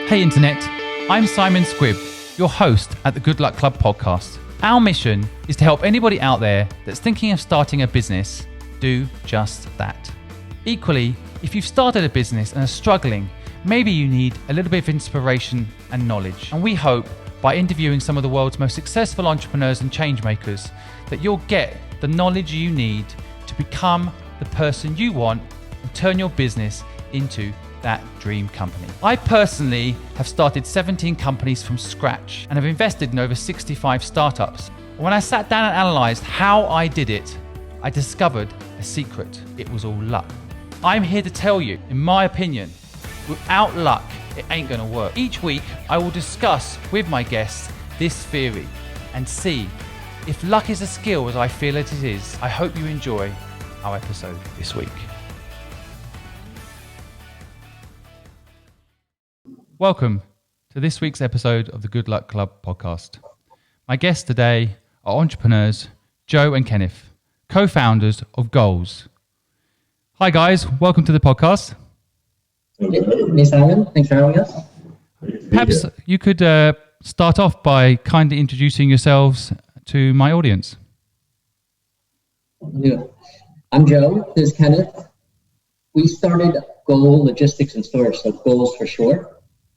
Hey Internet, I'm simonsquibb, your host at the Good Luck Club podcast. Our mission is to help anybody out there that's thinking of starting a business do just that. Equally, if you've started a business and are struggling, maybe you need a little bit of inspiration and knowledge. And we hope by interviewing some of the world's most successful entrepreneurs and change makers that you'll get the knowledge you need to become the person you want and turn your business into that dream company. I personally have started 17 companies from scratch and have invested in over 65 startups. When I sat down and analysed how I did it, I discovered a secret. It was all luck. I'm here to tell you, in my opinion, without luck, it ain't gonna work. Each week, I will discuss with my guests this theory and see if luck is a skill as I feel it is. I hope you enjoy our episode this week. Welcome to this week's episode of the Good Luck Club podcast. My guests today are entrepreneurs Joe and Kenneth, co-founders of GOLS. Hi guys, welcome to the podcast. Hey Simon, thanks for having us. Perhaps you could start off by kindly introducing yourselves to my audience. Yeah. I'm Joe, this is Kenneth. We started GOL Logistics and Storage, so GOLS for short.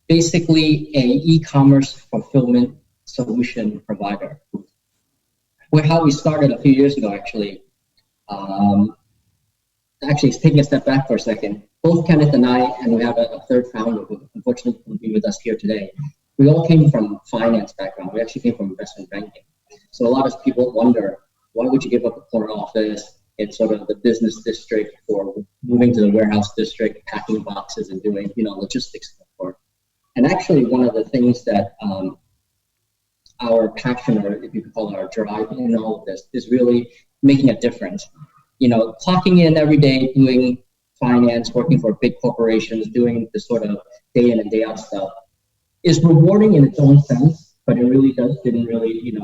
Basically a e-commerce fulfillment solution provider. How we started a few years ago, actually, taking a step back for a second, both Kenneth and I, and we have a third founder who unfortunately couldn't be with us here today, we all came from finance background. We actually came from investment banking. So a lot of people wonder, why would you give up a corner office in sort of the business district for moving to the warehouse district, packing boxes and doing, logistics work? And actually, one of the things that our passion, or if you could call it our drive in all of this, is really making a difference. Clocking in every day, doing finance, working for big corporations, doing the sort of day in and day out stuff is rewarding in its own sense, but it really didn't really,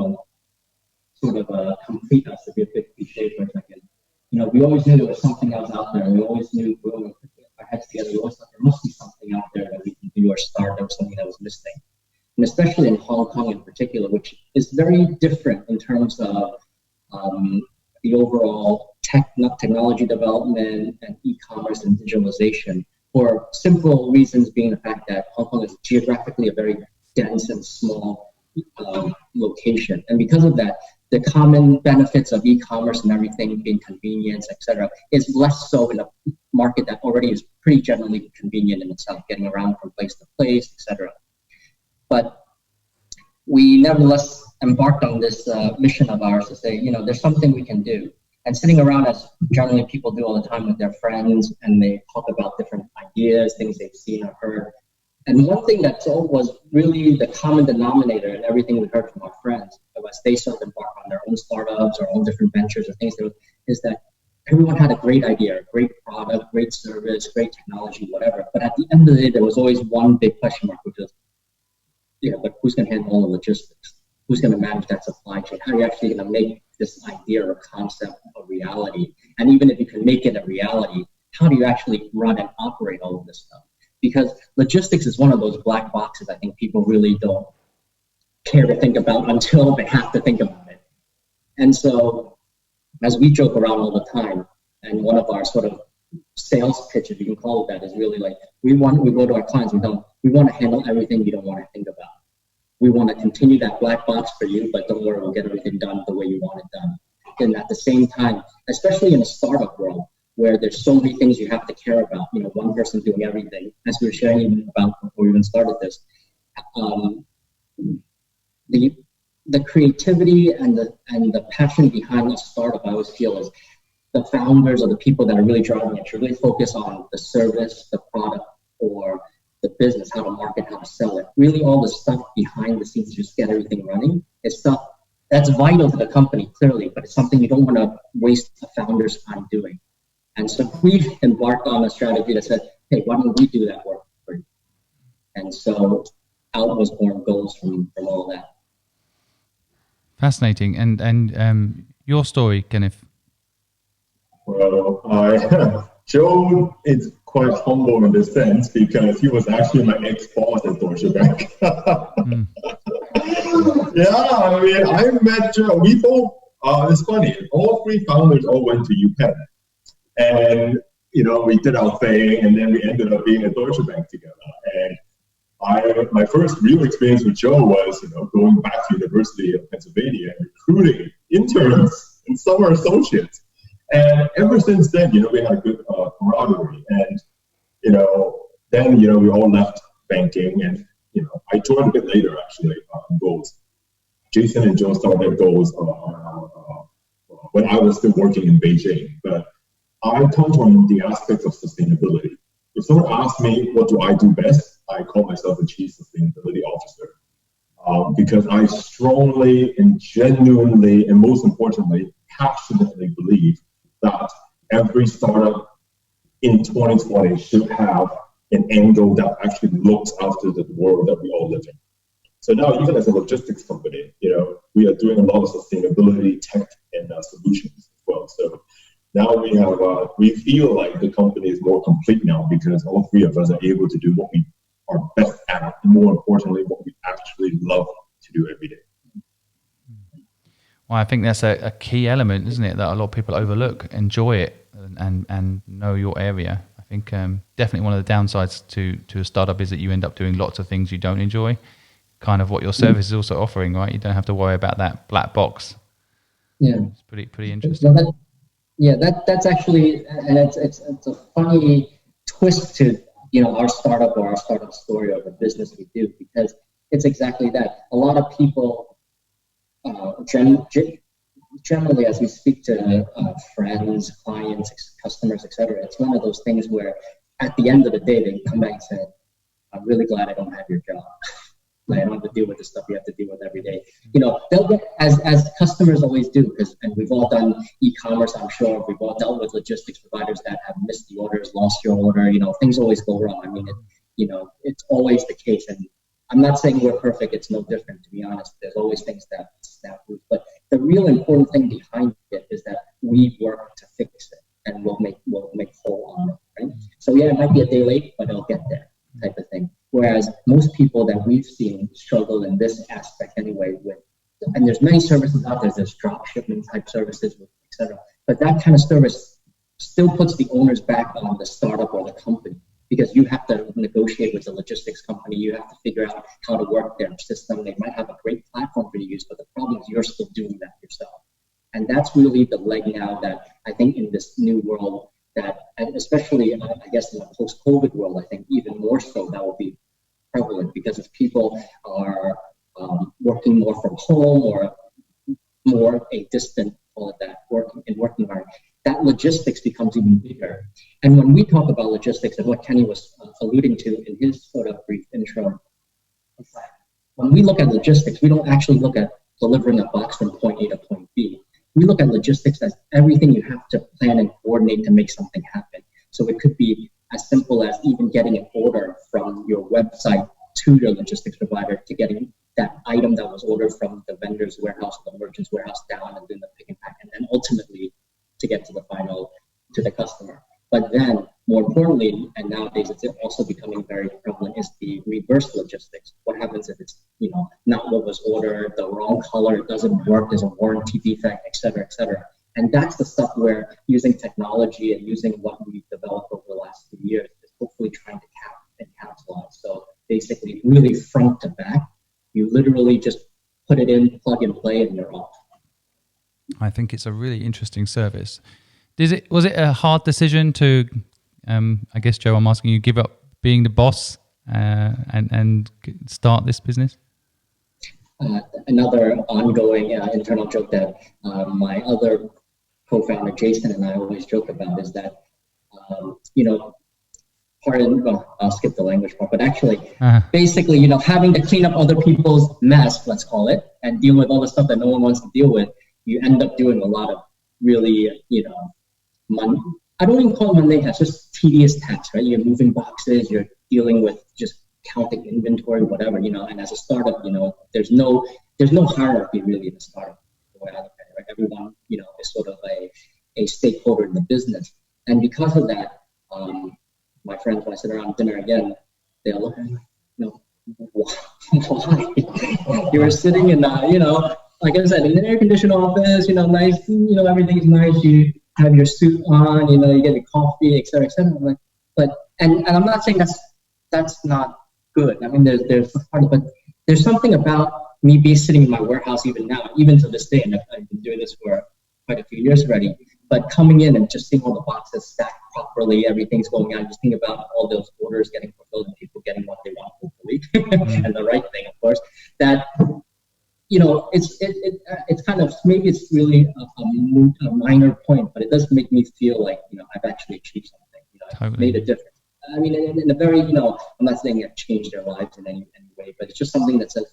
sort of complete us, to be a bit cliche for a second. We always knew there was something else out there. We always knew, we always put our heads together, we always thought there must be something out there that we can do or start. There was something that was missing. And especially in Hong Kong in particular, which is very different in terms of the overall technology development and e-commerce and digitalization, for simple reasons being the fact that Hong Kong is geographically a very dense and small location. And because of that, the common benefits of e-commerce and everything being convenience, etc., is less so in a market that already is pretty generally convenient in itself, getting around from place to place, etc. But we nevertheless embarked on this mission of ours to say, there's something we can do. And sitting around, as generally people do all the time with their friends, and they talk about different ideas, things they've seen or heard. And one thing that was really the common denominator in everything we heard from our friends, as they sort of embark on their own startups or own different ventures or things, is that everyone had a great idea, great product, great service, great technology, whatever. But at the end of the day, there was always one big question mark, which is, but who's going to handle all the logistics? Who's going to manage that supply chain? How are you actually going to make this idea or concept a reality? And even if you can make it a reality, how do you actually run and operate all of this stuff? Because logistics is one of those black boxes I think people really don't care to think about until they have to think about it. And so, as we joke around all the time, and one of our sort of sales pitch, if you can call it that, is really like, we go to our clients, we want to handle everything you don't want to think about. We want to continue that black box for you, but don't worry, we'll get everything done the way you want it done. And at the same time, especially in a startup world, where there's so many things you have to care about, one person doing everything, as we were sharing even about before we even started this, the creativity and the passion behind a startup, I always feel, is the founders or the people that are really driving it should really focus on the service, the product, or the business, how to market, how to sell it. Really all the stuff behind the scenes to just get everything running is stuff that's vital to the company, clearly, but it's something you don't want to waste a founder's time doing. And so we embarked on a strategy that said, hey, why don't we do that work for you? And so out was born GOLS from all that. Fascinating. And your story, Kenneth? Well, Joe is quite humble in this sense because he was actually my ex-boss at Deutsche Bank. Yeah, I mean, I met Joe. We both, it's funny, all three founders all went to UPenn. And, we did our thing, and then we ended up being at Deutsche Bank together. And my first real experience with Joe was, going back to University of Pennsylvania and recruiting interns and summer associates. And ever since then, we had a good camaraderie. And, then, we all left banking. And, I joined a bit later, actually, GOLS. Jason and Joe started GOLS when I was still working in Beijing. But I come from the aspects of sustainability. If someone asks me, what do I do best? I call myself a Chief Sustainability Officer. Because I strongly and genuinely, and most importantly, passionately believe that every startup in 2020 should have an angle that actually looks after the world that we all live in. So now, even as a logistics company, we are doing a lot of sustainability tech and solutions as well. So now we feel like the company is more complete now because all three of us are able to do what we are best at, and more importantly, what we actually love to do every day. Well, I think that's a key element, isn't it, that a lot of people overlook. Enjoy it and know your area. I think definitely one of the downsides to a startup is that you end up doing lots of things you don't enjoy. Kind of what your service is also offering, right? You don't have to worry about that black box. Yeah, it's pretty interesting. That's actually, and it's a funny twist to our startup or our startup story or the business we do, because it's exactly that. A lot of people, generally, as we speak to friends, clients, customers, etc., it's one of those things where at the end of the day they come back and say, "I'm really glad I don't have your job." I don't have to deal with the stuff you have to deal with every day. They'll get, as customers always do, and we've all done e-commerce, I'm sure. We've all dealt with logistics providers that have missed the orders, lost your order. Things always go wrong. I mean, it's always the case. And I'm not saying we're perfect. It's no different, to be honest. There's always things that snap loose. But the real important thing behind it is that we work to fix it, and we'll make whole on it, right? So yeah, it might be a day late, but it'll get there, type of thing. Whereas most people that we've seen struggle in this aspect anyway and there's many services out there, there's drop shipment type services, etc. But that kind of service still puts the owners back on the startup or the company, because you have to negotiate with the logistics company. You have to figure out how to work their system. They might have a great platform for you to use, but the problem is you're still doing that yourself. And that's really the leg now that I think in this new world, that, and especially, I guess, in a post-COVID world, I think even more so that will be prevalent, because if people are working more from home or more a distant, call it that, working environment, that logistics becomes even bigger. And when we talk about logistics, and what Kenny was alluding to in his sort of brief intro, it's like, when we look at logistics, we don't actually look at delivering a box from point A to point B. We look at logistics as everything you have to plan and coordinate to make something happen. So it could be as simple as even getting an order from your website to your logistics provider, to getting that item that was ordered from the vendor's warehouse or the merchant's warehouse down, and then the pick and pack, and then ultimately to get to the customer. But then, more importantly, and nowadays it's also becoming very prevalent, is the reverse logistics. What happens if it's not what was ordered, the wrong color, it doesn't work, there's a warranty defect, et cetera, et cetera. And that's the stuff where using technology and using what we've developed over the last few years is hopefully trying to capitalize. So basically, really front to back, you literally just put it in, plug and play, and you're off. I think it's a really interesting service. Was it a hard decision to, I guess, Joe, I'm asking you, give up being the boss and start this business? Another ongoing internal joke that my other co-founder, Jason, and I always joke about is that, I'll skip the language part, but actually, basically, having to clean up other people's mess, let's call it, and deal with all the stuff that no one wants to deal with, you end up doing a lot of really, I don't even call it mundane tasks, just tedious tasks, right? You're moving boxes, you're dealing with just counting inventory, whatever, and as a startup, there's no hierarchy really in a startup, the way I look at it, right? Everyone, is sort of a stakeholder in the business. And because of that, friends, when I sit around dinner again, they'll look at me like, why? You were sitting in, like I said, in an air-conditioned office, nice, everything's nice. You have your suit on, you get your coffee, et cetera, et cetera. I'm like, and I'm not saying that's not good. I mean, there's part of it, but there's something about me sitting in my warehouse even now, even to this day, and I've been doing this for quite a few years already, but coming in and just seeing all the boxes stacked properly, everything's going on, just think about all those orders getting fulfilled and people getting what they want, hopefully, and the right thing, of course, that, it's kind of, maybe it's really a minor point, but it does make me feel like, I've actually achieved something, I've made a difference. I mean, in a very, I'm not saying I've changed their lives in any way, but it's just something that says,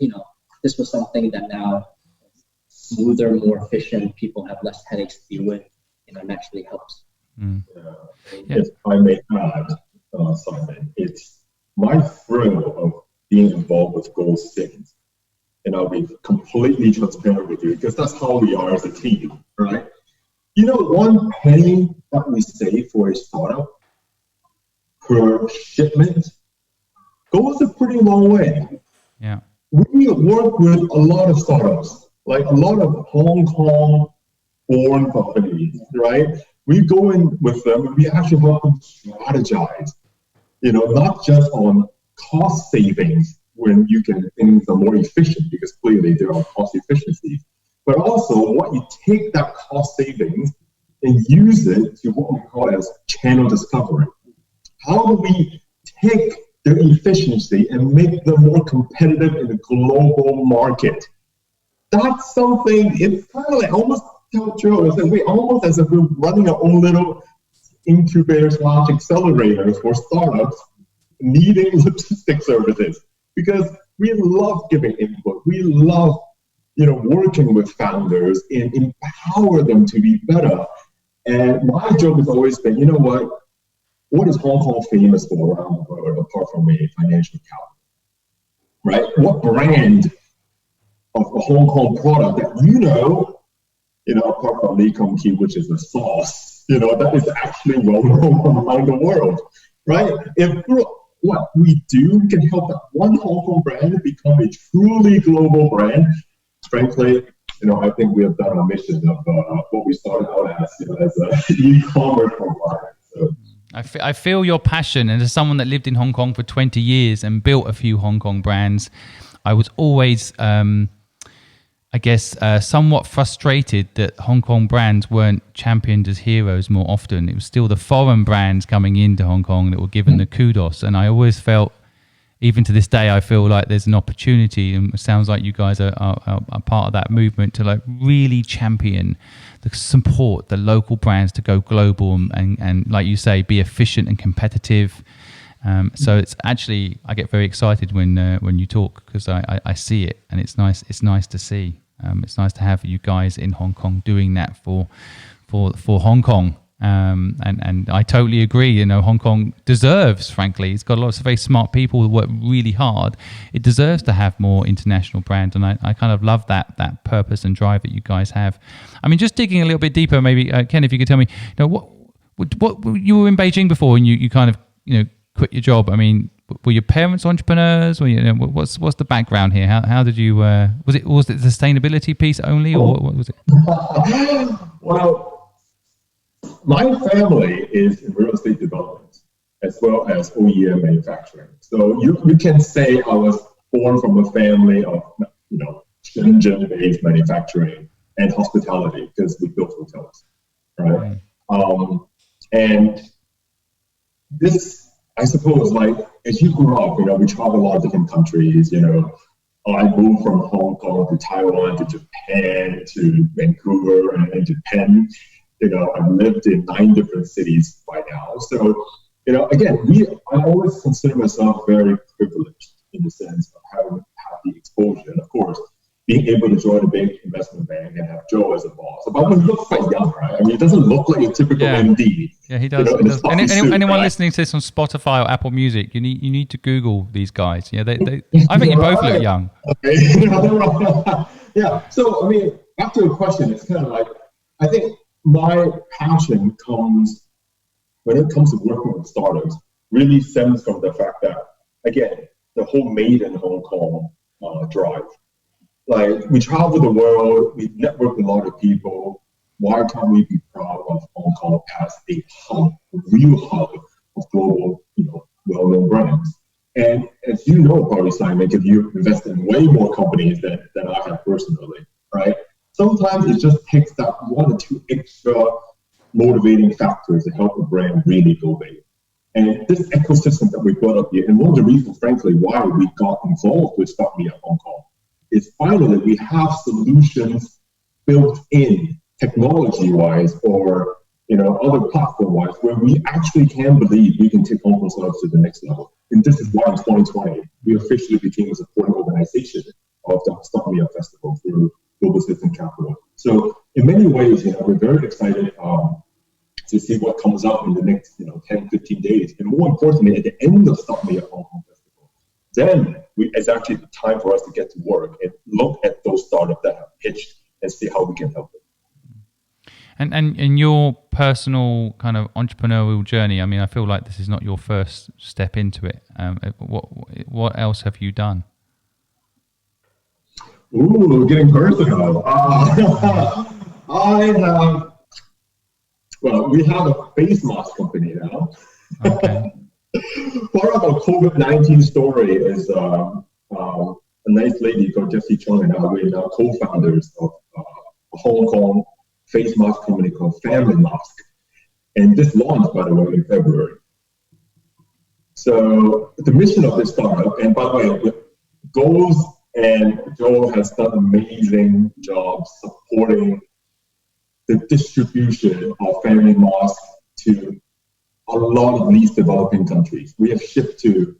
this was something that now smoother, more efficient, people have less headaches to deal with, and actually helps. If I may add, Simon, it's my thrill of being involved with GOLS things, and I'll be completely transparent with you because that's how we are as a team, right? One penny that we save for a startup per shipment goes a pretty long way. Yeah. We work with a lot of startups, like a lot of Hong Kong-born companies, right? We go in with them and we actually help them strategize, not just on cost savings when things are more efficient, because clearly there are cost efficiencies, but also what you take that cost savings and use it to what we call as channel discovery. How do we take their efficiency and make them more competitive in the global market? That's something, it's kind of like almost tell Joe, we almost as if we're running our own little incubators / accelerators for startups needing logistics services, because we love giving input. We love, working with founders and empower them to be better. And my joke has always been, what is Hong Kong famous for around the world apart from a financial capital, right? What brand of a Hong Kong product that apart from Lee Kong Kee, which is a sauce, that is actually well known around the world, right? If what we do can help that one Hong Kong brand become a truly global brand, frankly, I think we have done our mission of what we started out as an e-commerce provider. So. I feel your passion, and as someone that lived in Hong Kong for 20 years and built a few Hong Kong brands, I was always, somewhat frustrated that Hong Kong brands weren't championed as heroes more often. It was still the foreign brands coming into Hong Kong that were given the kudos, and I always felt, even to this day, I feel like there's an opportunity, and it sounds like you guys are part of that movement to like really champion support the local brands to go global and like you say, be efficient and competitive. So it's actually, I get very excited when you talk, because I see it, and it's nice. It's nice to see. It's nice to have you guys in Hong Kong doing that for Hong Kong. And I totally agree. Hong Kong deserves, frankly, it's got lots of very smart people who work really hard. It deserves to have more international brands, and I kind of love that purpose and drive that you guys have. I mean, just digging a little bit deeper, maybe Ken, if you could tell me, what you were in Beijing before, and you kind of quit your job. I mean, were your parents entrepreneurs? Or what's the background here? How did you? Was it the sustainability piece only, or what was it? Well, my family is in real estate development as well as OEM manufacturing. So you can say I was born from a family of Shenzhen-based manufacturing and hospitality, because we built hotels, right? And this, I suppose, like as you grew up, we travel a lot of different countries. I moved from Hong Kong to Taiwan to Japan to Vancouver and Japan. I've lived in 9 different cities by now. So, again, I always consider myself very privileged in the sense of having the exposure. And of course, being able to join a big investment bank and have Joe as a boss. But he looks quite young, right? I mean, it doesn't look like a typical MD. Yeah, he does. Anyone listening to this on Spotify or Apple Music, you need to Google these guys. Yeah, I think you both look young. Okay. Yeah. So, I mean, back to the question, it's kind of like, I think my passion comes when it comes to working with startups. really stems from the fact that, again, the whole made in Hong Kong drive. Like, we travel the world, we network with a lot of people. Why can't we be proud of Hong Kong as a hub, a real hub of global, well-known brands? And as you know, probably, Simon, because you invest in way more companies than I have personally, right? Sometimes it just takes that one or two extra motivating factors to help a brand really go big. And this ecosystem that we built up here, and one of the reasons, frankly, why we got involved with Start Me Up Hong Kong, is finally we have solutions built in technology-wise or other platform-wise where we actually can believe we can take Hong Kong startups to the next level. And this is why in 2020 we officially became a supporting organization of the Start Me Up Festival through Global Citizen Capital. So in many ways, we're very excited to see what comes out in the next 10, 15 days. And more importantly, at the end of Start Me Up Hong Kong Festival, then it's actually the time for us to get to work and look at those startups that have pitched and see how we can help them. And in your personal kind of entrepreneurial journey, I mean, I feel like this is not your first step into it. What else have you done? Ooh, getting personal. We have a face mask company now. Okay. Part of our COVID-19 story is a nice lady called Jessie Chung and I. We're now co-founders of a Hong Kong face mask company called Family Mask. And this launched, by the way, in February. So the mission of this startup, and by the way, GOLS and Joel has done an amazing job supporting the distribution of family masks to a lot of least developing countries. We have shipped to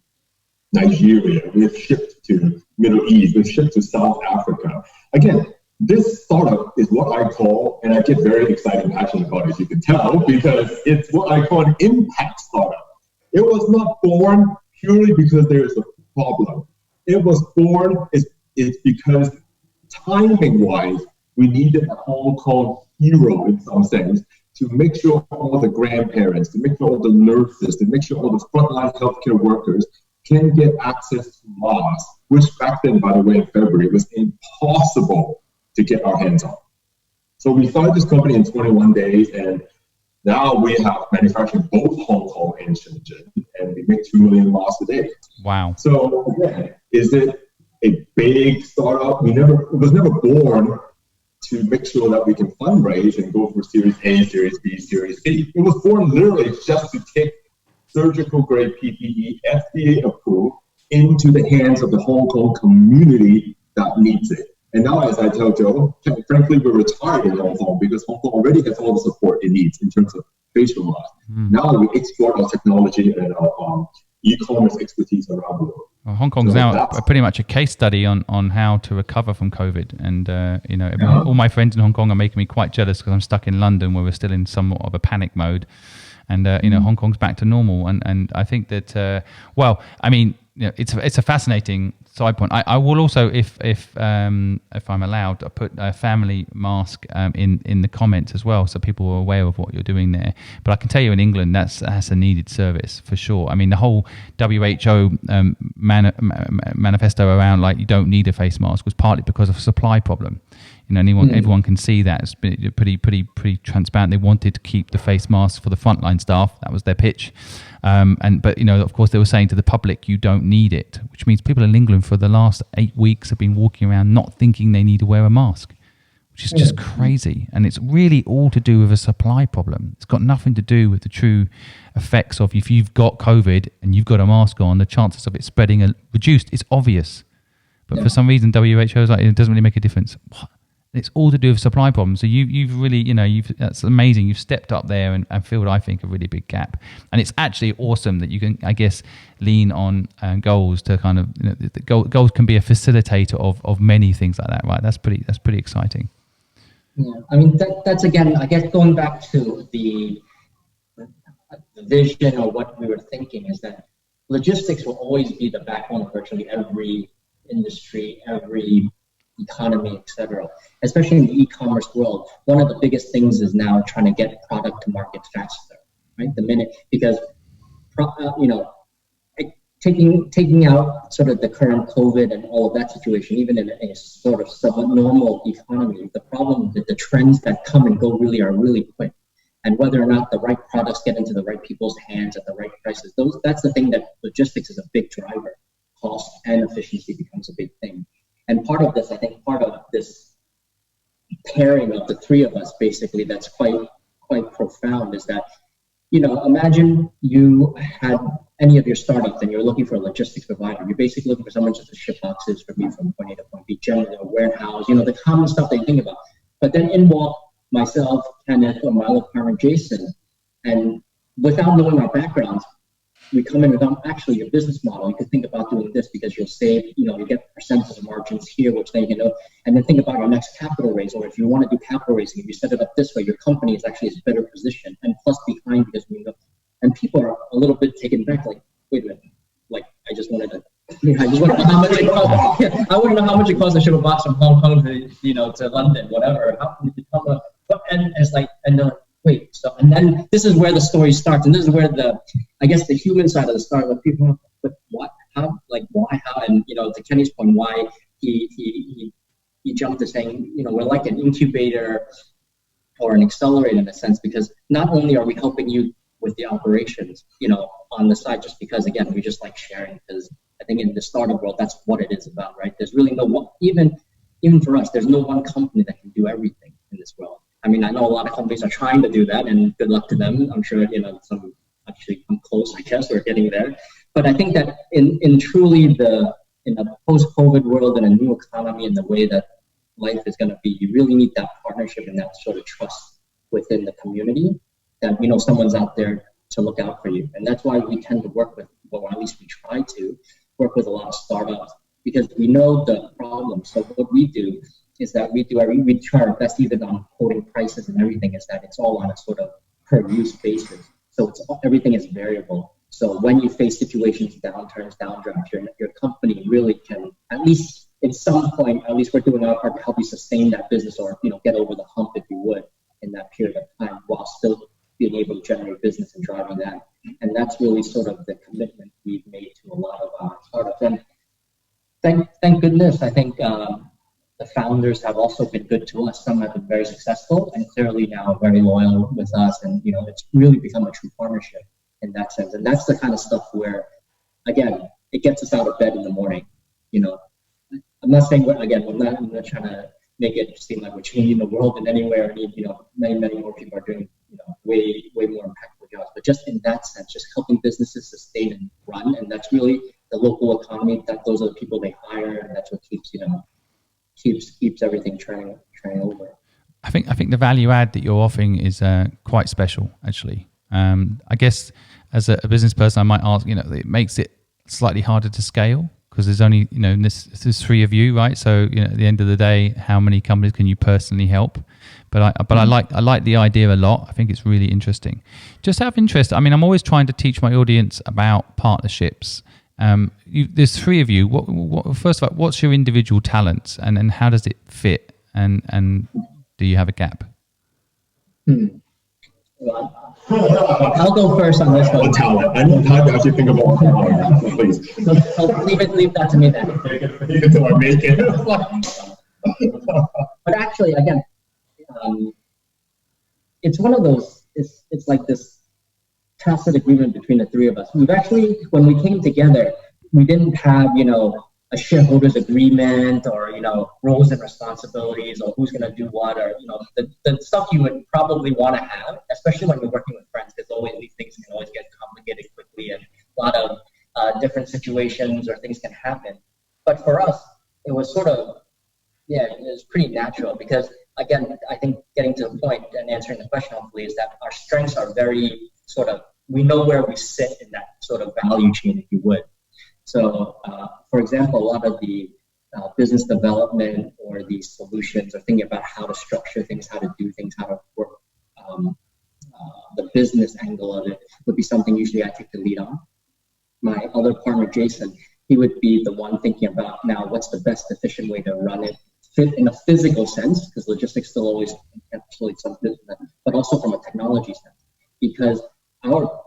Nigeria, we have shipped to Middle East, we've shipped to South Africa. Again, this startup is what I call, and I get very excited and passionate about it, as you can tell, because it's what I call an impact startup. It was not born purely because there's a problem. It was born, it's because timing-wise, we needed a Hong Kong hero in some sense to make sure all the grandparents, to make sure all the nurses, to make sure all the frontline healthcare workers can get access to masks, which back then, by the way, in February, was impossible to get our hands on. So we started this company in 21 days, and now we have manufactured both Hong Kong and Shenzhen, and we make 2 million masks a day. Wow. So again, is it a big startup? It was never born to make sure that we can fundraise and go for Series A, Series B, Series C. It was born literally just to take surgical grade PPE, FDA approved, into the hands of the Hong Kong community that needs it. And now, as I tell Joe, frankly, we're retired in Hong Kong because Hong Kong already has all the support it needs in terms of facial masks. Now we export our technology and our e-commerce expertise around the world. Well, Hong Kong's now pretty much a case study on how to recover from COVID. And, all my friends in Hong Kong are making me quite jealous because I'm stuck in London where we're still in somewhat of a panic mode. And, Hong Kong's back to normal. And I think that, it's a fascinating side point. I will also, if I'm allowed, I put a family mask in the comments as well, so people are aware of what you're doing there. But I can tell you, in England, that's a needed service for sure. I mean, the whole WHO manifesto around like you don't need a face mask was partly because of a supply problem. Everyone can see that. It's been pretty transparent. They wanted to keep the face masks for the frontline staff. That was their pitch. But of course, they were saying to the public, you don't need it, which means people in England for the last 8 weeks have been walking around not thinking they need to wear a mask, which is just crazy. And it's really all to do with a supply problem. It's got nothing to do with the true effects of if you've got COVID and you've got a mask on, the chances of it spreading are reduced. It's obvious. But for some reason, WHO is like, it doesn't really make a difference. What? It's all to do with supply problems. So you've really, that's amazing. You've stepped up there and filled, I think, a really big gap. And it's actually awesome that you can, I guess, lean on GOLS to kind of, GOLS can be a facilitator of many things like that, right? That's pretty exciting. Yeah, I mean, that's again, I guess, going back to the vision or what we were thinking is that logistics will always be the backbone of virtually every industry, every economy, etc. Especially in the e-commerce world, one of the biggest things is now trying to get product to market faster, right? Because taking out sort of the current COVID and all of that situation, even in a sort of subnormal economy, the problem that the trends that come and go are really quick. And whether or not the right products get into the right people's hands at the right prices, that's the thing that logistics is a big driver. Cost and efficiency becomes a big thing. And part of this pairing of the three of us, basically, that's quite profound, is that, imagine you had any of your startups and you're looking for a logistics provider. You're basically looking for someone just to ship boxes for me from point A to point B, generally a warehouse, the common stuff that you think about. But then in walk myself, Kenneth, or my other partner, Jason, and without knowing our backgrounds, we come in with actually your business model. You could think about doing this because you'll save, you get percentage of margins here, which then and then think about your next capital raise, or if you want to do capital raising, if you set it up this way, your company is actually a better position and plus behind because and people are a little bit taken back, like, wait a minute, like I just want to know how much it costs. I want to know how much it costs to ship a box from Hong Kong to to London, whatever. How can you become and it's like, and they're like, wait, so, and then this is where the story starts, and this is where the human side of the story, where people are, but what, how, and to Kenny's point, why he jumped to saying, we're like an incubator or an accelerator in a sense, because not only are we helping you with the operations, on the side, just because, again, we just like sharing, because I think in the startup world, that's what it is about, right? There's really no one, even for us, there's no one company that can do everything in this world. I mean, I know a lot of companies are trying to do that, and good luck to them. I'm sure, some actually come close, I guess, or getting there. But I think that in truly in a post-COVID world and a new economy and the way that life is going to be, you really need that partnership and that sort of trust within the community that, someone's out there to look out for you. And that's why we tend to work with, or at least we try to work with a lot of startups, because we know the problem. So what we do is that we try our best, even on quoting prices and everything, is that it's all on a sort of per use basis. So everything is variable. So when you face situations, downturns, downdrafts, your company really can, at least at some point, at least we're doing our part to help you sustain that business, or get over the hump, if you would, in that period of time, while still being able to generate business and driving that. And that's really sort of the commitment we've made to a lot of our startups. And thank goodness, I think the founders have also been good to us. Some have been very successful and clearly now very loyal with us. And, it's really become a true partnership in that sense. And that's the kind of stuff where, again, it gets us out of bed in the morning. I'm not saying, I'm not trying to make it seem like we're changing the world in any way, or many more people are doing, way more impactful jobs. But just in that sense, just helping businesses sustain and run. And that's really the local economy, that those are the people they hire, and that's what keeps, keeps everything turning over. I think the value add that you're offering is quite special, actually. I guess as a business person, I might ask, it makes it slightly harder to scale because there's only, there's three of you, right? So, at the end of the day, how many companies can you personally help? But I like the idea a lot. I think it's really interesting. Just out of interest, I mean, I'm always trying to teach my audience about partnerships. There's three of you. First of all, what's your individual talents, and how does it fit? And do you have a gap? Well, I'll go first on this one. Talent. I need time to actually think about talent, please. So leave that to me then. Leave it till I make it. But actually, again, it's one of those. It's like this tacit agreement between the three of us. We've actually, when we came together, we didn't have, a shareholders agreement, or, roles and responsibilities, or who's going to do what, or, the stuff you would probably want to have, especially when you're working with friends, because these things can always get complicated quickly, and a lot of different situations or things can happen. But for us, it was sort of, it was pretty natural, because again, I think getting to the point and answering the question hopefully is that our strengths are very sort of, we know where we sit in that sort of value chain, if you would. So, for example, a lot of the business development or the solutions, or thinking about how to structure things, how to do things, how to work, the business angle of it would be something usually I take the lead on. My other partner, Jason, he would be the one thinking about, now, what's the best efficient way to run it, fit in a physical sense, because logistics still always encapsulates something, but also from a technology sense, because our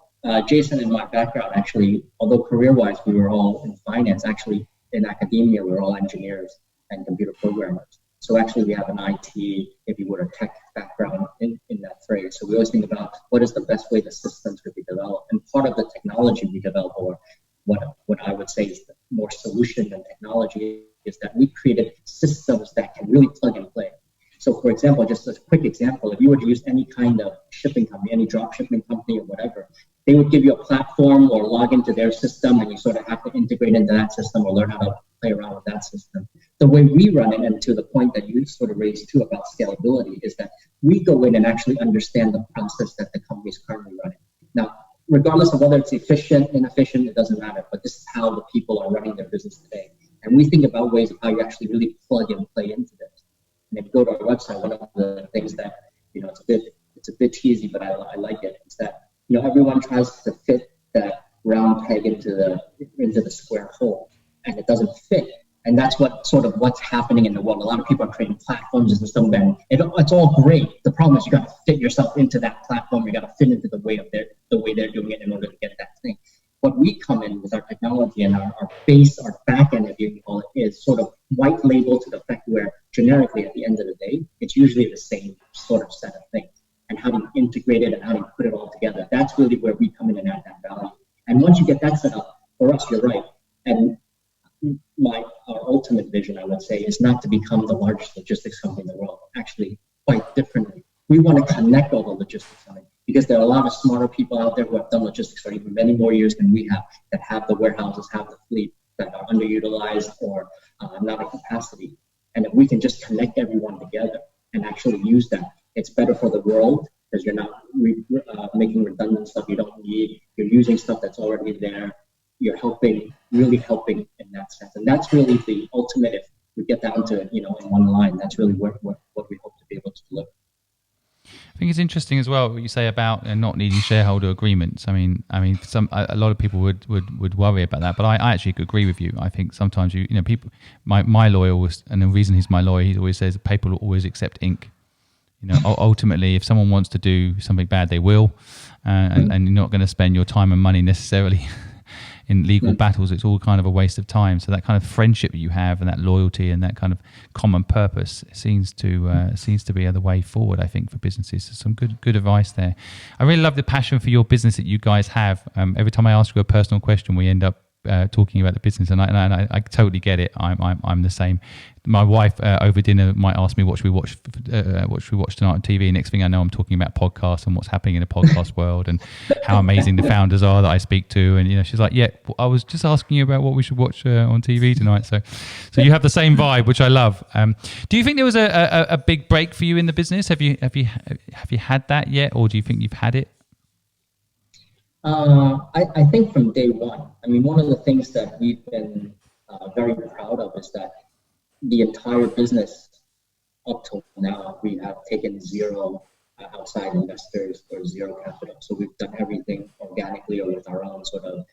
Jason and my background, actually, although career-wise we were all in finance, actually in academia we were all engineers and computer programmers. So actually we have an IT, if you would, a tech background in that phrase. So we always think about what is the best way the systems could be developed. And part of the technology we develop, or what I would say is the more solution than technology, is that we created systems that can really plug and play. So for example, just a quick example, if you were to use any kind of shipping company, any drop shipping company or whatever, they would give you a platform or log into their system, and you sort of have to integrate into that system or learn how to play around with that system. The way we run it, and to the point that you sort of raised too about scalability, is that we go in and actually understand the process that the company is currently running. Now, regardless of whether it's efficient, inefficient, it doesn't matter, but this is how the people are running their business today. And we think about ways of how you actually really plug and play into this. And if you go to our website, one of the things that, it's a bit cheesy, but I like it, is that, everyone tries to fit that round peg into the square hole, and it doesn't fit. And that's what's happening in the world. A lot of people are creating platforms and stuff, and it's all great. The problem is you got to fit yourself into that platform. You got to fit into the way they're doing it in order to get that thing. What we come in with our technology and our base, our back end, if you call it, is sort of white label to the effect where generically at the end of the day, it's usually the same sort of set of things. And how do you integrate it and how do you put it all together? That's really where we come in and add that value. And once you get that set up, for us, you're right. And our ultimate vision, I would say, is not to become the largest logistics company in the world. Actually, quite differently. We want to connect all the logistics companies, because there are a lot of smarter people out there who have done logistics for even many more years than we have, that have the warehouses, have the fleet, that are underutilized or not at capacity. And if we can just connect everyone together and actually use that, it's better for the world, because you're not making redundant stuff you don't need. You're using stuff that's already there. You're really helping in that sense. And that's really the ultimate, if we get down to, in one line, that's really what we hope to be able to deliver. I think it's interesting as well what you say about not needing shareholder agreements. I mean, a lot of people would worry about that, but I actually agree with you. I think sometimes people. My lawyer was, and the reason he's my lawyer, he always says people will always accept ink. Ultimately, if someone wants to do something bad, they will, and you're not going to spend your time and money necessarily in legal battles. It's all kind of a waste of time. So that kind of friendship that you have, and that loyalty, and that kind of common purpose seems to be the way forward, I think, for businesses. So some good advice there. I really love the passion for your business that you guys have. Every time I ask you a personal question, we end up talking about the business, and I totally get it. I'm the same. My wife over dinner might ask me what should we watch tonight on TV. Next thing I know, I'm talking about podcasts and what's happening in the podcast world and how amazing the founders are that I speak to. And she's like, "Yeah, I was just asking you about what we should watch on TV tonight." So you have the same vibe, which I love. Do you think there was a big break for you in the business? Have you had that yet, or do you think you've had it? I think from day one, one of the things that we've been very proud of is that the entire business up till now, we have taken zero outside investors or zero capital. So we've done everything organically or with our own sort of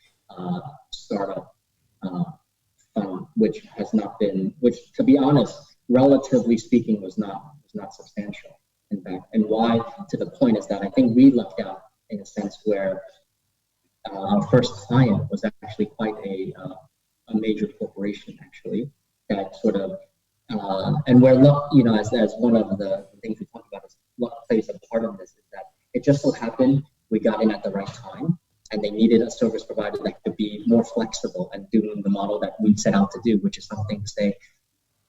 startup fund, which to be honest, relatively speaking, was not substantial, in fact. And why, to the point, is that I think we lucked out in a sense where our first client was actually quite a major corporation, actually, that sort of, and where luck, as one of the things we talked about, is luck plays a part in this, is that it just so happened we got in at the right time, and they needed a service provider that could be more flexible and doing the model that we set out to do, which is something to say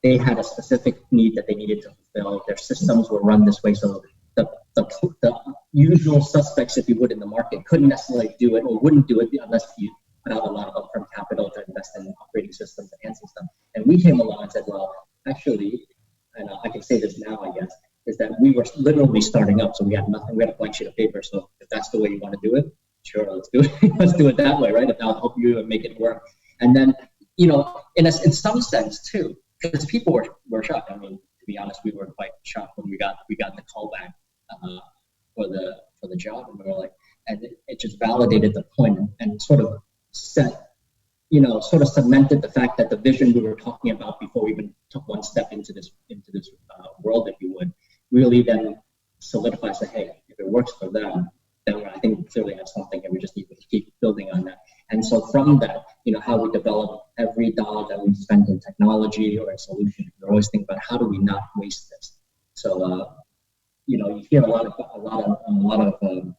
they had a specific need that they needed to fulfill. Their systems were run this way, so the usual suspects, if you would, in the market couldn't necessarily do it or wouldn't do it unless you put out a lot of upfront capital to invest in upgrading systems, enhancing stuff. And we came along and said, well, actually, and I can say this now, I guess, is that we were literally starting up, so we had nothing. We had a blank sheet of paper. So if that's the way you want to do it, sure, let's do it. Let's do it that way, right? If that'll help you and make it work. And then, in some sense too, because people were shocked. To be honest, we were quite shocked when we got the call back for the job, and we were like, and it just validated the point and sort of cemented the fact that the vision we were talking about before we even took one step into this world, if you would, really then solidifies that, hey, if it works for them, then I think we clearly have something, and we just need to keep building on that. And so from that, how we develop every dollar that we spend in technology or in solution, we're always thinking about how do we not waste this. So, you hear a lot of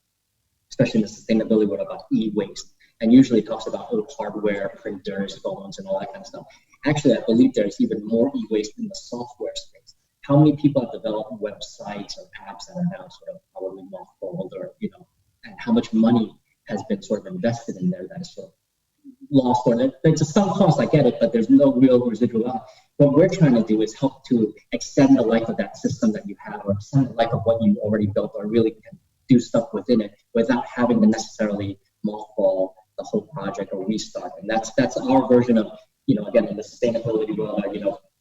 especially in the sustainability world, about e-waste. And usually it talks about old hardware, printers, phones, and all that kind of stuff. Actually, I believe there's even more e-waste in the software space. How many people have developed websites or apps that are now sort of probably mothballed, or, and how much money has been sort of invested in there that is sort of lost, or there's a sunk cost, I get it, but there's no real residual value. What we're trying to do is help to extend the life of that system that you have, or extend the life of what you already built, or really can do stuff within it without having to necessarily mothball the whole project or restart. And that's our version of, again, in the sustainability world,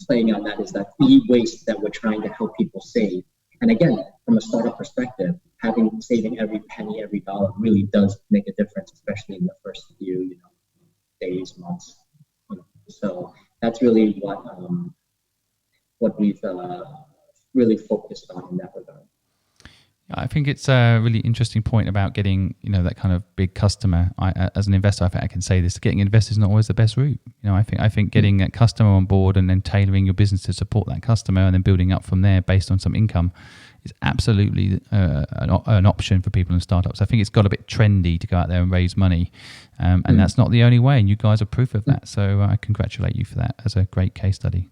playing on that is that e-waste that we're trying to help people save. And again, from a startup perspective, saving every penny, every dollar really does make a difference, especially in the first few, days, months. So that's really what we've really focused on in that regard. I think it's a really interesting point about getting, that kind of big customer. As an investor, I think I can say this: getting investors is not always the best route. I think getting a customer on board and then tailoring your business to support that customer and then building up from there based on some income is absolutely an option for people in startups. I think it's got a bit trendy to go out there and raise money, and that's not the only way. And you guys are proof of that. So I congratulate you for that as a great case study.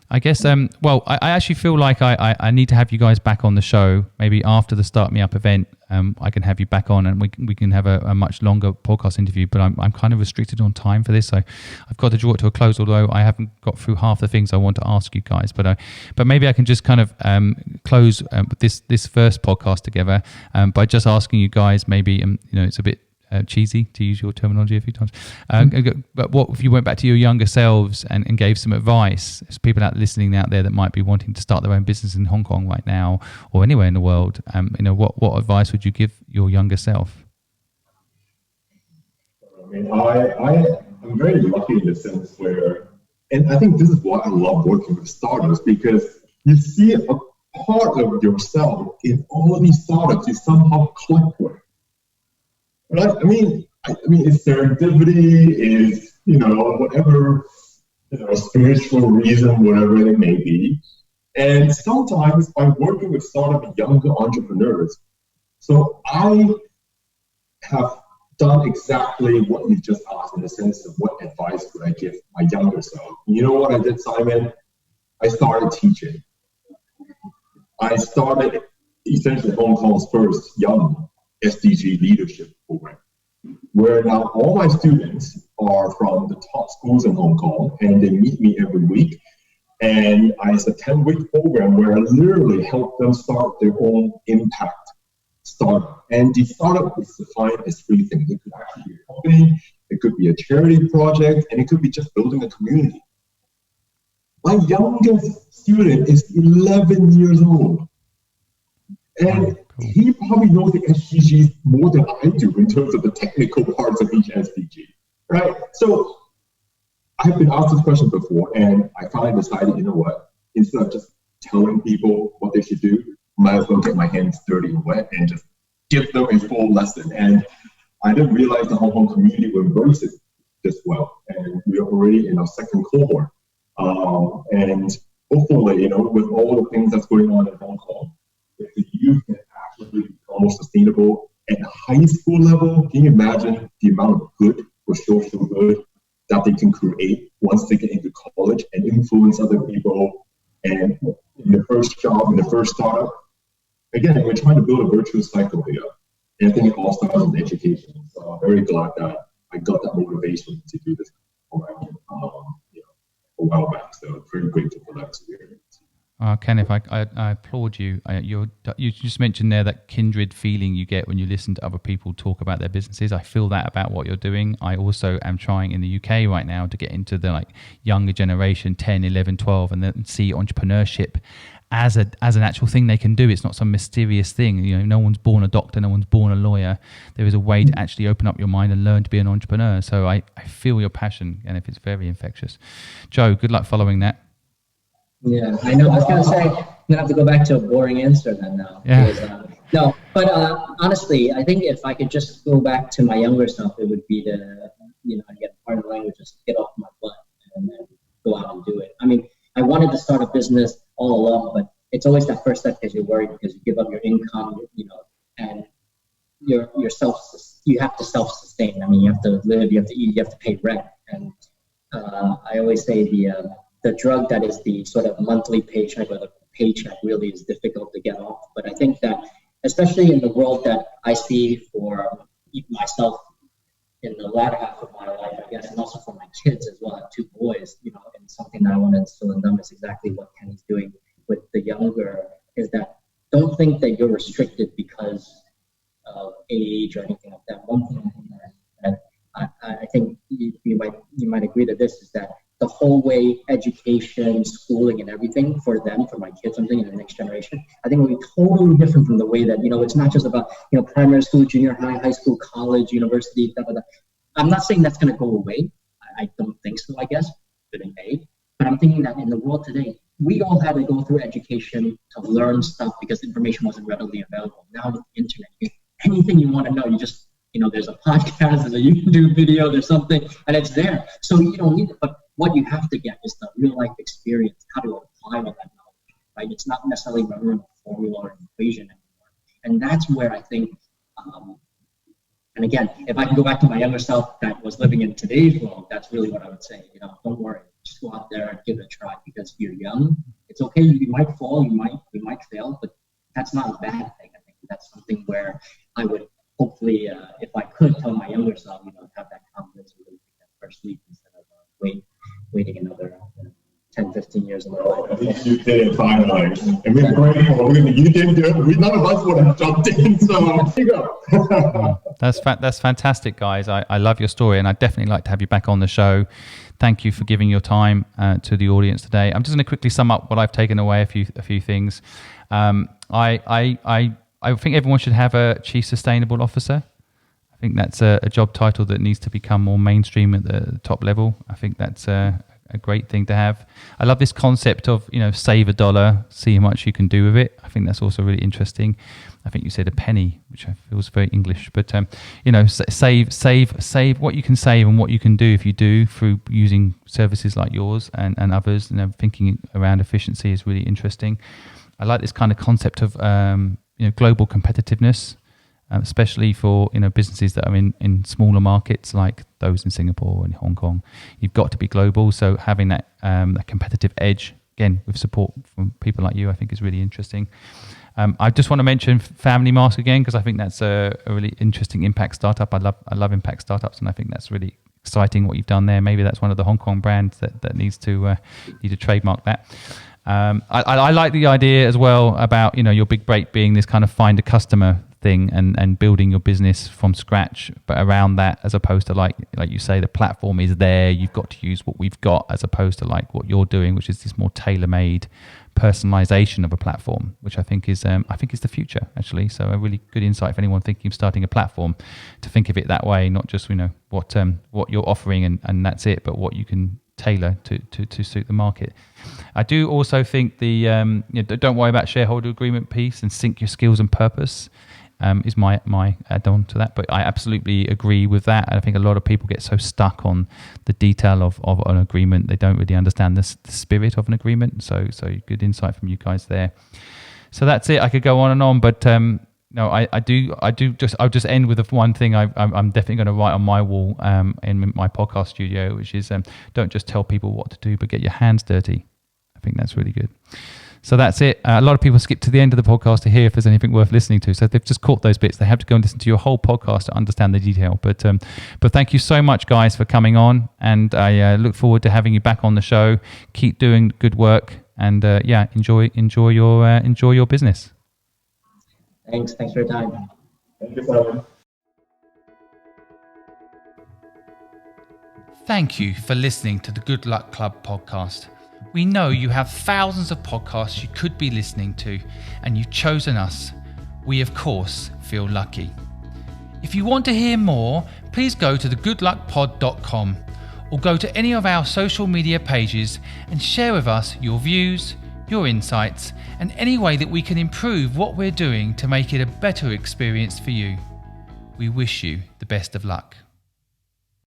I guess, I actually feel like I need to have you guys back on the show. Maybe after the Start Me Up event, I can have you back on and we can have a much longer podcast interview. But I'm kind of restricted on time for this, so I've got to draw it to a close, although I haven't got through half the things I want to ask you guys. But maybe I can just kind of close this first podcast together by just asking you guys, maybe, it's a bit cheesy to use your terminology a few times, but what if you went back to your younger selves and gave some advice to people listening out there that might be wanting to start their own business in Hong Kong right now or anywhere in the world? What advice would you give your younger self? I'm very lucky in the sense where, and I think this is why I love working with startups, because you see a part of yourself in all these startups is somehow clockwork. Right? I mean, it's serendipity, is, whatever, spiritual reason, whatever it may be. And sometimes I'm working with startup younger entrepreneurs. So I have done exactly what you just asked in the sense of what advice would I give my younger self. You know what I did, Simon? I started teaching. I started essentially Hong Kong's first young SDG leadership program, where now all my students are from the top schools in Hong Kong, and they meet me every week. And it's a 10-week program where I literally help them start their own impact startup. And the startup is defined as three things. It could actually be a company, it could be a charity project, and it could be just building a community. My youngest student is 11 years old. And he probably knows the SDGs more than I do in terms of the technical parts of each SDG, right? So I've been asked this question before, and I finally decided, instead of just telling people what they should do, might as well get my hands dirty and wet and just give them a full lesson. And I didn't realize the Hong Kong community would embrace it this well. And we're already in our second cohort. And hopefully, with all the things that's going on in Hong Kong, if the youth can actually become more sustainable at the high school level, can you imagine the amount of good or social good that they can create once they get into college and influence other people? And in the first job, in the first startup, again, we're trying to build a virtuous cycle here. And I think it all starts with education. So I'm very glad that I got that motivation to do this program a while back. So very grateful for that experience. Kenneth, I applaud you. You just mentioned there that kindred feeling you get when you listen to other people talk about their businesses. I feel that about what you're doing. I also am trying in the UK right now to get into the younger generation, 10, 11, 12, and then see entrepreneurship as an actual thing they can do. It's not some mysterious thing. No one's born a doctor, no one's born a lawyer. There is a way to actually open up your mind and learn to be an entrepreneur. So I feel your passion, and if it's very infectious. Joe, good luck following that. Yeah, I know. I was going to say, I'm going to have to go back to a boring answer then now. Yeah. Because, no, But honestly, I think if I could just go back to my younger self, it would be to, again, part of the language, just get off my butt and then go out and do it. I mean, I wanted to start a business all along, but it's always that first step because you're worried because you give up your income, and you have to self-sustain. I mean, you have to live, you have to eat, you have to pay rent. And I always say the drug that is the sort of monthly paycheck or the paycheck really is difficult to get off. But I think that, especially in the world that I see for myself in the latter half of my life, I guess, and also for my kids as well, I have 2 boys, and something that I want to instill in them is exactly what Kenny's doing with the younger, is that don't think that you're restricted because of age or anything like that. One thing that I think you might agree to this is that the whole way education, schooling, and everything for them, for my kids, I'm thinking of the next generation, I think will be totally different from the way that, it's not just about, primary school, junior high, high school, college, university, blah, blah, blah. I'm not saying that's going to go away. I don't think so, I guess, but it may. But I'm thinking that in the world today, we all had to go through education to learn stuff because information wasn't readily available. Now with the internet, anything you want to know, you just, there's a podcast, there's a YouTube video, there's something, and it's there. So you don't need it. But what you have to get is the real life experience, how to apply all that knowledge, right? It's not necessarily remembering a formula or an equation anymore. And that's where I think, and again, if I can go back to my younger self that was living in today's world, that's really what I would say. Don't worry, just go out there and give it a try because you're young. It's okay, you might fall, you might fail, but that's not a bad thing. I think that's something where I would hopefully, if I could tell my younger self, have that confidence to really take that first leap instead of waiting another 10, 15 years of my life. I think you did it finally. And we're grateful. You did it. None of us would have jumped in, so here you go. That's fantastic, guys. I love your story, and I'd definitely like to have you back on the show. Thank you for giving your time to the audience today. I'm just going to quickly sum up what I've taken away, a few things. I think everyone should have a Chief Sustainable Officer. I think that's a job title that needs to become more mainstream at the top level. I think that's a great thing to have. I love this concept of, save $1, see how much you can do with it. I think that's also really interesting. I think you said a penny, which feels very English, but save what you can save and what you can do if you do through using services like yours and others. Thinking around efficiency is really interesting. I like this kind of concept of global competitiveness. Especially for businesses that are in smaller markets like those in Singapore and Hong Kong, you've got to be global. So having that competitive edge, again with support from people like you, I think is really interesting. I just want to mention Family Mask again because I think that's a really interesting impact startup. I love impact startups, and I think that's really exciting what you've done there. Maybe that's one of the Hong Kong brands that needs to trademark that. I like the idea as well about your big break being this kind of find a customer thing and building your business from scratch, but around that, as opposed to like you say, the platform is there, you've got to use what we've got, as opposed to like what you're doing, which is this more tailor-made personalization of a platform, which I think is the future actually. So a really good insight for anyone thinking of starting a platform, to think of it that way, not just what you're offering and that's it, but what you can tailor to suit the market. I do also think the don't worry about shareholder agreement piece and sync your skills and purpose is my add-on to that. But I absolutely agree with that. I think a lot of people get so stuck on the detail of an agreement, they don't really understand the spirit of an agreement. So good insight from you guys there. So that's it. I could go on and on, but no, I'll just end with one thing I'm definitely going to write on my wall in my podcast studio, which is don't just tell people what to do, but get your hands dirty. I think that's really good. So that's it. A lot of people skip to the end of the podcast to hear if there's anything worth listening to. So if they've just caught those bits, they have to go and listen to your whole podcast to understand the detail. But thank you so much, guys, for coming on. And I look forward to having you back on the show. Keep doing good work, and enjoy your business. Thanks for your time. Thank you, Simon. Thank you for listening to the Good Luck Club podcast. We know you have thousands of podcasts you could be listening to, and you've chosen us. We, of course, feel lucky. If you want to hear more, please go to thegoodluckpod.com or go to any of our social media pages and share with us your views, your insights, and any way that we can improve what we're doing to make it a better experience for you. We wish you the best of luck.